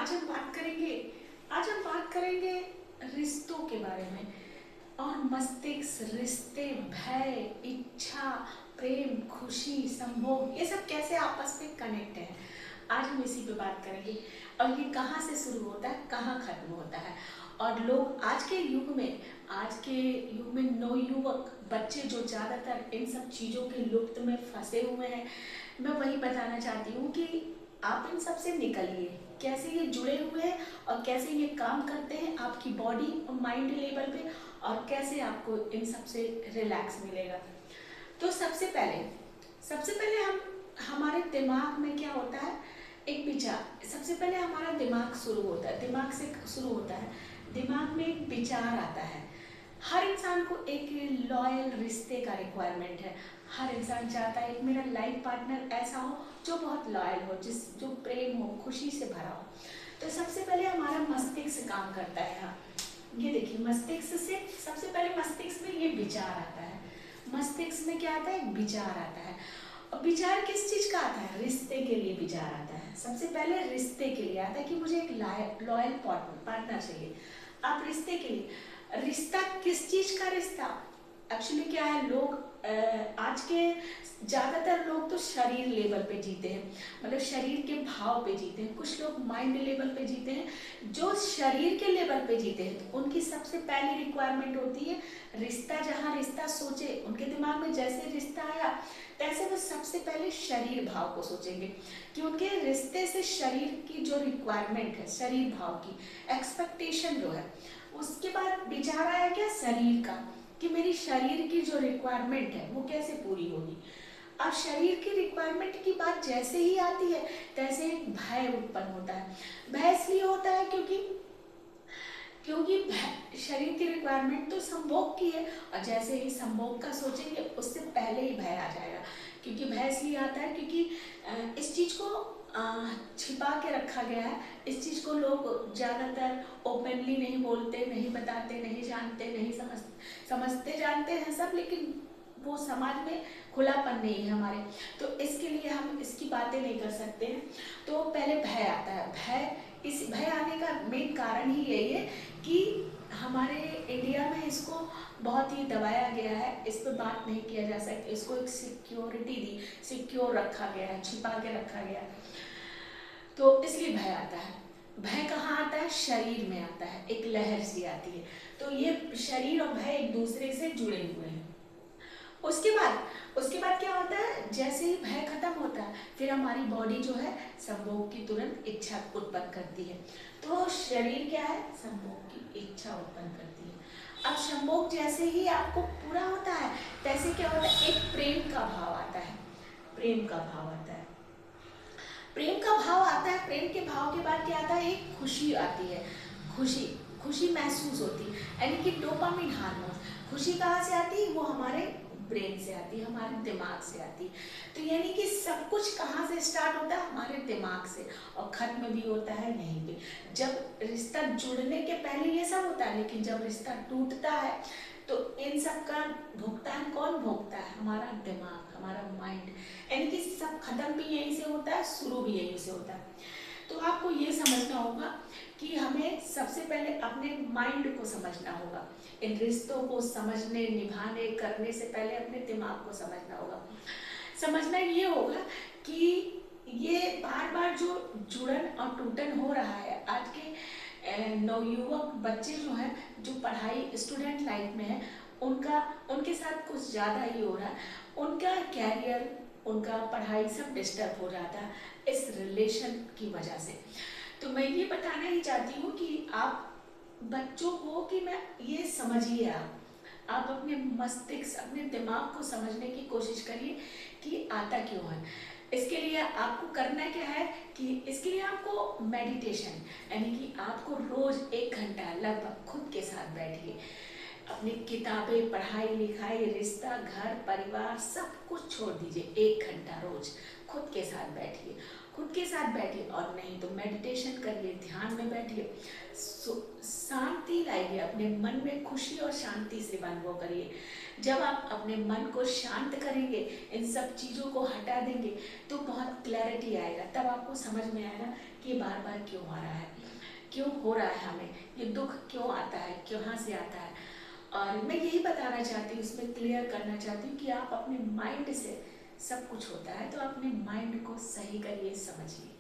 आज हम बात करेंगे रिश्तों के बारे में। और मस्तिष्क, रिश्ते, भय, इच्छा, प्रेम, खुशी, संभोग, ये सब कैसे आपस में कनेक्ट है। आज हम इसी पे बात करेंगे। और ये कहाँ से शुरू होता है, कहाँ खत्म होता है। और लोग आज के युग में नवयुवक बच्चे जो ज़्यादातर इन सब चीज़ों के लुप्त में फंसे हुए हैं, मैं वही बताना चाहती हूँ कि आप इन सब से निकलिए। कैसे ये जुड़े हुए हैं और कैसे ये काम करते हैं आपकी बॉडी और माइंड लेवल पे, और कैसे आपको इन सब से रिलैक्स मिलेगा। तो सबसे पहले हम हमारे दिमाग में क्या होता है, एक विचार। सबसे पहले हमारा दिमाग से शुरू होता है। दिमाग में एक विचार आता है। हर इंसान को एक लॉयल रिश्ते का रिक्वायरमेंट है। हर इंसान चाहता है एक मेरा लाइफ पार्टनर ऐसा हो जो बहुत लॉयल हो, जो प्रेम हो, खुशी से भरा हो। तो सबसे पहले हमारा मस्तिष्क काम करता है। हाँ, ये देखिए, सबसे पहले मस्तिष्क में ये विचार आता है। मस्तिष्क में क्या आता है, विचार आता है। और विचार किस चीज का आता है, रिश्ते के लिए विचार आता है। सबसे पहले रिश्ते के लिए आता है कि मुझे एक लॉयल पार्टनर चाहिए। आप रिश्ते के लिए, रिश्ता किस चीज का रिश्ता, एक्चुअली क्या है, लोग आज के ज़्यादातर लोग तो शरीर लेवल पे जीते हैं, मतलब शरीर के भाव पे जीते हैं। कुछ लोग माइंड लेवल पे जीते हैं। जो शरीर के लेवल पे जीते हैं तो उनकी सबसे पहली रिक्वायरमेंट होती है रिश्ता। जहाँ रिश्ता सोचे, उनके दिमाग में जैसे रिश्ता आया तैसे वो सबसे पहले शरीर भाव को सोचेंगे कि उनके रिश्ते से शरीर की जो रिक्वायरमेंट है, शरीर भाव की एक्सपेक्टेशन जो है। उसके बाद विचार आया क्या, शरीर का, कि मेरी शरीर की जो रिक्वायरमेंट है वो कैसे पूरी होगी। अब शरीर की रिक्वायरमेंट की बात जैसे ही आती है तैसे एक भय उत्पन्न होता है। भय इसलिए होता है क्योंकि शरीर की रिक्वायरमेंट तो संभोग की है, और जैसे ही संभोग का सोचेंगे उससे पहले ही भय आ जाएगा। क्योंकि भय इसलिए आता है क्योंकि इस चीज़ को छिपा के रखा गया है। इस चीज़ को लोग ज़्यादातर ओपनली नहीं बोलते, नहीं बताते, नहीं जानते, नहीं समझते जानते हैं सब, लेकिन वो समाज में खुलापन नहीं है हमारे। तो इसके लिए हम इसकी बातें नहीं कर सकते हैं। तो पहले भय आता है। इस भय आने का मेन कारण ही यही है कि हमारे इंडिया में इसको बहुत ही दबाया गया है। इस पर बात नहीं किया जा सकता। इसको एक सिक्योर रखा गया है, छिपा के रखा गया है। तो इसलिए भय आता है। भय कहाँ आता है, शरीर में आता है, एक लहर सी आती है। तो ये शरीर और भय एक दूसरे से जुड़े हुए हैं। उसके बाद क्या होता है, जैसे ही भय खत्म होता है फिर हमारी बॉडी जो है संभोग की तुरंत इच्छा उत्पन्न करती है। तो शरीर क्या है, संभोग की इच्छा उत्पन्न करती है। अब संभोग जैसे ही आपको पूरा होता है तैसे क्या होता है, एक प्रेम का भाव आता है। प्रेम का भाव आता है। प्रेम के भाव के बाद क्या आता है, एक खुशी आती है। खुशी महसूस होती है, यानी कि डोपामिन हार्मोन। खुशी कहाँ से आती है, वो हमारे ब्रेन से आती है, हमारे दिमाग से आती है। तो यानी कि सब कुछ कहाँ से स्टार्ट होता है, हमारे दिमाग से, और खत्म भी होता है यहीं पे। जब रिश्ता जुड़ने के पहले ये सब होता है, लेकिन जब रिश्ता टूटता है तो इन सब का भुगतान कौन भोगता है, हमारा दिमाग, हमारा माइंड। यानी कि सब खत्म भी यहीं से होता है, शुरू भी यहीं से होता है। तो आपको ये समझना होगा कि हमें सबसे पहले अपने माइंड को समझना होगा। इन रिश्तों को समझने, निभाने, करने से पहले अपने दिमाग को समझना होगा। समझना ये होगा कि ये बार बार जो जुड़न और टूटन हो रहा है, आज के नवयुवक बच्चे जो हैं, जो पढ़ाई स्टूडेंट लाइफ में है, उनके साथ कुछ ज़्यादा ही हो रहा है। उनका कैरियर, उनका पढ़ाई सब डिस्टर्ब हो जाता है इस रिलेशन की वजह से। तो मैं ये बताना ही चाहती हूँ कि आप बच्चों को, कि मैं ये समझिए, आप अपने मस्तिष्क, अपने दिमाग को समझने की कोशिश करिए कि आता क्यों है। इसके लिए आपको करना क्या है कि इसके लिए आपको मेडिटेशन, यानी कि आपको रोज 1 घंटा लगभग खुद के साथ बैठिए। अपनी किताबें, पढ़ाई लिखाई, रिश्ता, घर परिवार सब कुछ छोड़ दीजिए। 1 घंटा रोज खुद के साथ बैठिए। खुद के साथ बैठिए, और नहीं तो मेडिटेशन करिए, ध्यान में बैठिए, शांति लाइए, अपने मन में खुशी और शांति से अनुभव करिए। जब आप अपने मन को शांत करेंगे, इन सब चीज़ों को हटा देंगे, तो बहुत क्लैरिटी आएगा। तब आपको समझ में आएगा कि बार बार क्यों आ रहा है, क्यों हो रहा है, हमें ये दुख क्यों आता है, कहाँ से आता है। और मैं यही बताना चाहती हूँ, इसमें क्लियर करना चाहती हूँ कि आप अपने माइंड से सब कुछ होता है, तो अपने माइंड को सही करिए, समझिए।